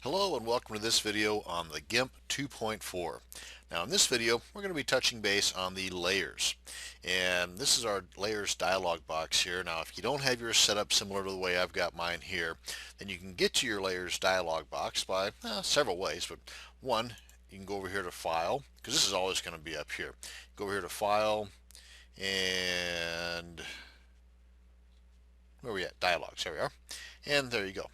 Hello and welcome to this video on the Gimp 2.4. Now in this video we're going to be touching base on the layers, and this is our layers dialog box here. Now if you don't have yours set up similar to the way I've got mine here, then you can get to your layers dialog box by several ways. But one, you can go over here to file, because this is always going to be up here. Go over here to file, and where are we at? Dialogs, there we are, and there you go.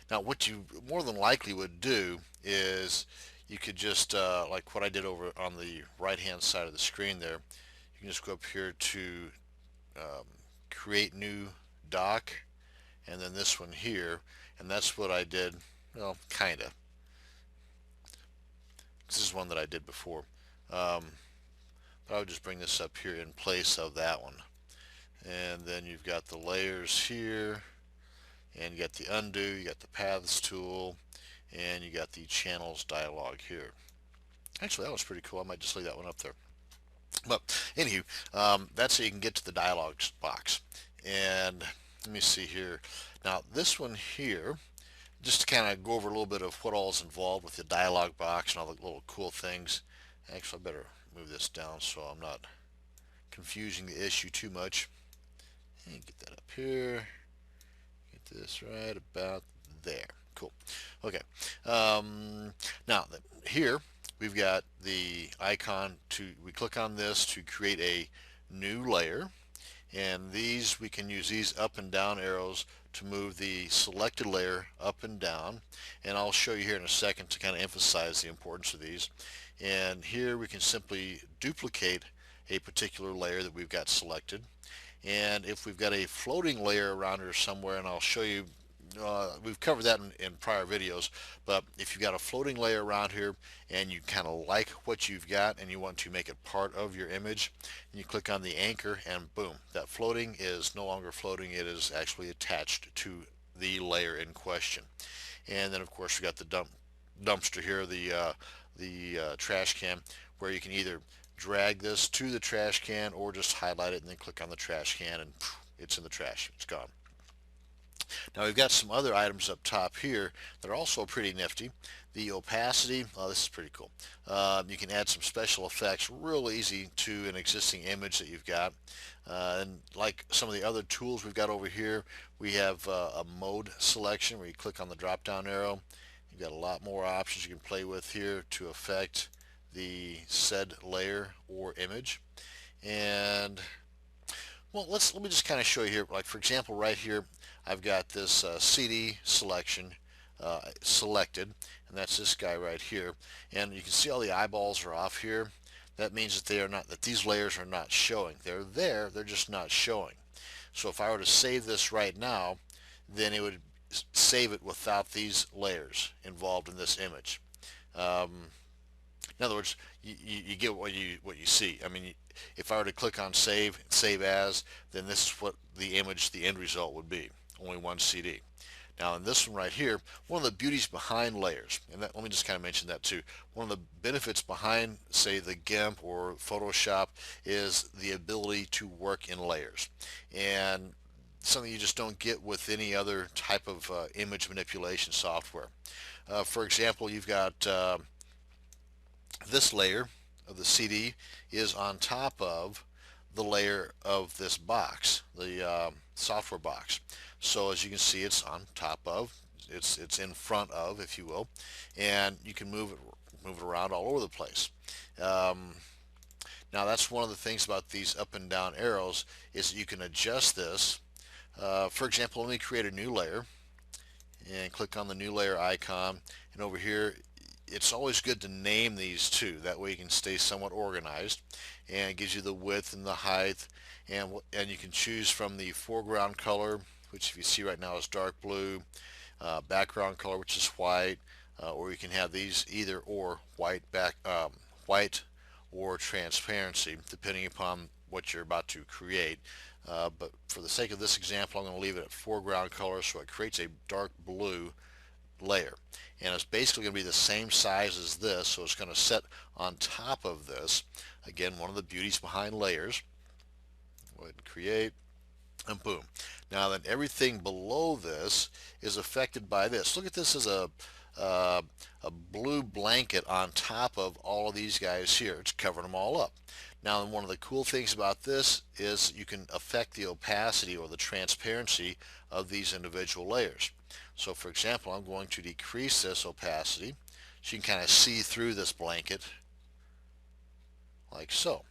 Now what you more than likely would do is you could just like what I did over on the right hand side of the screen there, you can just go up here to um, create new doc, and then this one here, and that's what I did. Well, kinda, this is one that I did before, um, but I would just bring this up here in place of that one, and then you've got the layers here, and you got the undo, you got the paths tool, and you got the channels dialog here. Actually, that was pretty cool. I might just leave that one up there. But anywho, that's how you can get to the dialogs box. And let me see here. Now this one here, just to kind of go over a little bit of what all is involved with the dialog box and all the little cool things. Actually, I better move this down so I'm not confusing the issue too much. And get that up here. Get this right about there. Cool. Okay. Now here we've got the icon we click on this to create a new layer, and we can use these up and down arrows to move the selected layer up and down, and I'll show you here in a second to kind of emphasize the importance of these. And here we can simply duplicate a particular layer that we've got selected, and if we've got a floating layer around here somewhere, and I'll show you, we've covered that in prior videos, but if you've got a floating layer around here and you kind of like what you've got and you want to make it part of your image, and you click on the anchor, and boom, that floating is no longer floating, it is actually attached to the layer in question. And then of course we got the dumpster here, the trash can, where you can either drag this to the trash can or just highlight it and then click on the trash can, and it's in the trash, it's gone. Now we've got some other items up top here that are also pretty nifty. The opacity, oh, this is pretty cool. You can add some special effects real easy to an existing image that you've got. And like some of the other tools we've got over here, we have a mode selection where you click on the drop down arrow. You've got a lot more options you can play with here to affect the said layer or image. And well, let me just kind of show you here. Like for example, right here, I've got this CD selection selected, and that's this guy right here. And you can see all the eyeballs are off here. That means that that these layers are not showing. They're there, they're just not showing. So if I were to save this right now, then it would save it without these layers involved in this image. In other words, you get what you see. I mean, if I were to click on save as, then this is what the image, the end result would be. Only one CD. Now in this one right here, one of the beauties behind layers, and let me just kind of mention that too. One of the benefits behind, say, the GIMP or Photoshop is the ability to work in layers, and something you just don't get with any other type of image manipulation software. For example, you've got this layer of the CD is on top of the layer of this box, the software box. So as you can see, it's on top of, it's in front of, if you will, and you can move it around all over the place. Now that's one of the things about these up and down arrows, is that you can adjust this. For example, let me create a new layer and click on the new layer icon, and over here it's always good to name these too. That way you can stay somewhat organized, and it gives you the width and the height, and you can choose from the foreground color, which if you see right now is dark blue, background color, which is white, or you can have these either or, white or transparency, depending upon what you're about to create. But for the sake of this example, I'm going to leave it at foreground color, so it creates a dark blue layer, and it's basically going to be the same size as this, so it's going to set on top of this. Again, one of the beauties behind layers. Go ahead and create, and boom. Now then, everything below this is affected by this. Look at this as uh, a blue blanket on top of all of these guys here. It's covering them all up. Now, one of the cool things about this is you can affect the opacity or the transparency of these individual layers. So for example, I'm going to decrease this opacity so you can kind of see through this blanket like so.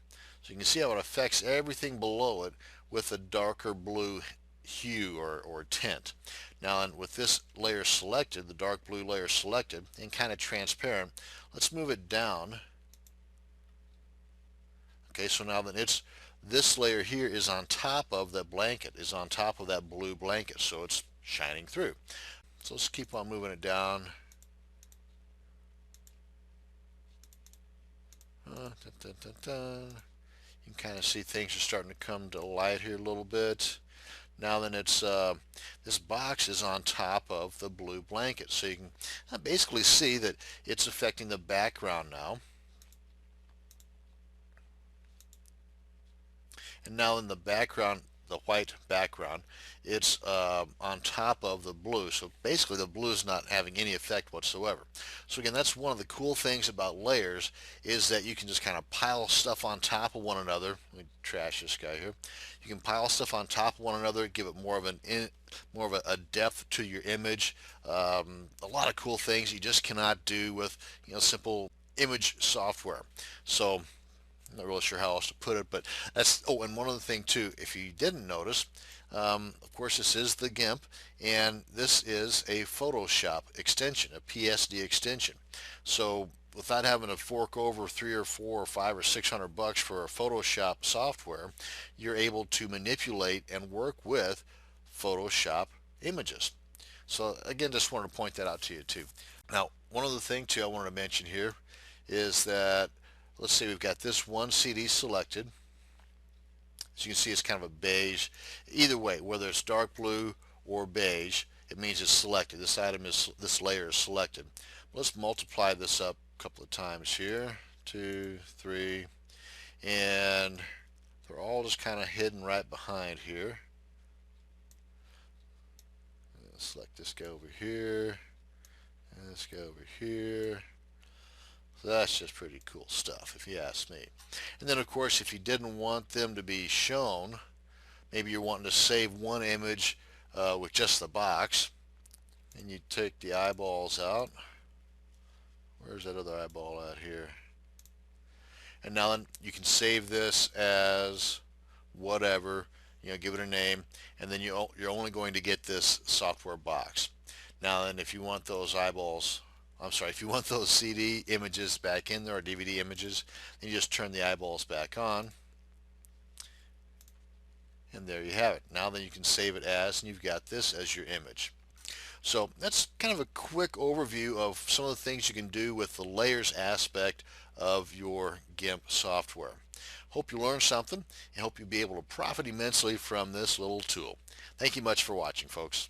So you can see how it affects everything below it with a darker blue hue or tint. Now, and with this layer selected, the dark blue layer selected and kind of transparent, let's move it down. Okay, so now then this layer here is on top of that blanket, is on top of that blue blanket, so it's shining through. So let's keep on moving it down. You can kind of see things are starting to come to light here a little bit. Now then, this box is on top of the blue blanket, so you can basically see that it's affecting the background now. And now in the background, the white background, it's on top of the blue. So basically the blue is not having any effect whatsoever. So again, that's one of the cool things about layers, is that you can just kind of pile stuff on top of one another. Let me trash this guy here. You can pile stuff on top of one another, give it more of a depth to your image. A lot of cool things you just cannot do with simple image software. So I'm not really sure how else to put it, but that's, oh, and one other thing too, if you didn't notice, of course this is the Gimp, and this is a Photoshop extension, a PSD extension. So without having to fork over 3 or 4 or 5 or $600 for a Photoshop software, you're able to manipulate and work with Photoshop images. So again, just wanted to point that out to you too. Now, one other thing too I wanted to mention here is that, let's say we've got this one CD selected. As you can see, it's kind of a beige. Either way, whether it's dark blue or beige, it means it's selected. This layer is selected. Let's multiply this up a couple of times here. 2, 3, and they're all just kind of hidden right behind here. Select this guy over here, and this guy over here. So that's just pretty cool stuff, if you ask me. And then, of course, if you didn't want them to be shown, maybe you're wanting to save one image with just the box, and you take the eyeballs out. Where's that other eyeball at here? And now then you can save this as whatever, give it a name, and then you're only going to get this software box. Now then, if you want those if you want those CD images back in there, or DVD images, then you just turn the eyeballs back on, and there you have it. Now then you can save it as, and you've got this as your image. So that's kind of a quick overview of some of the things you can do with the layers aspect of your Gimp software. Hope you learned something, and hope you'll be able to profit immensely from this little tool. Thank you much for watching, folks.